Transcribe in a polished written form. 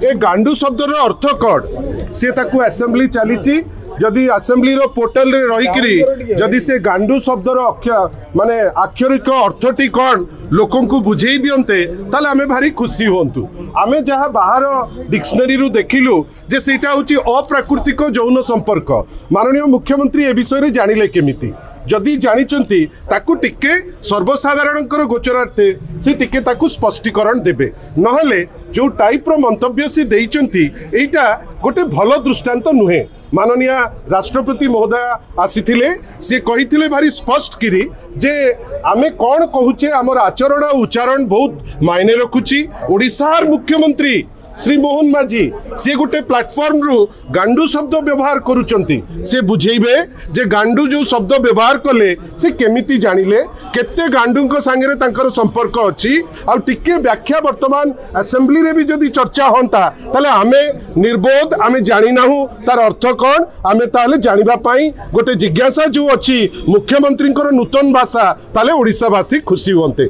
ए गांडू शब्दर अर्थ कौन सी आसेम्बली चली जदि आसेम्बली पोर्टाल रे रही जदि से गांडू शब्दर माने आक्षरिक अर्थटी कौन लोक बुझे दिंते ताले आमे भारी खुशी होंतु। आमे जहाँ बाहर डिक्शनरी रु देखिलु जे सेटा होची अप्राकृतिक यौन संपर्क। माननीय मुख्यमंत्री ए विषय जानिले केमिति जदि जानिचंती ताकू टिके सर्वसाधारण गोचरार्थे से टिके ताकू स्पष्टीकरण देबे नहले जो टाइप रो मंतव्य से देइचंती एटा गोटे भल दृष्टांत नुहे। माननीय राष्ट्रपति महोदय आसीथिले से कहिथिले भारी स्पष्ट किरी जे आमे कौन कहूचे आमर आचरण उच्चारण बहुत मायने रखुची। ओडिशार मुख्यमंत्री श्री मोहन माझी सी गोटे प्लाटफॉर्म रु गांडू शब्द व्यवहार करुचंती से बुझेबे जे गांडू जो शब्द व्यवहार कले से केमिति जानिले केते गांडू को सांगरे तांकर संपर्क अछि आ टिके व्याख्या वर्तमान असेंबली रे भी जदि चर्चा होंता ताले आमे निर्बोध आमे जानि नाहु तार अर्थ कोन आमे ताले जानिबा पई गोटे जिज्ञासा जो अछि मुख्यमंत्री नूतन भाषा ताले ओडिसा वासी खुशी होंते।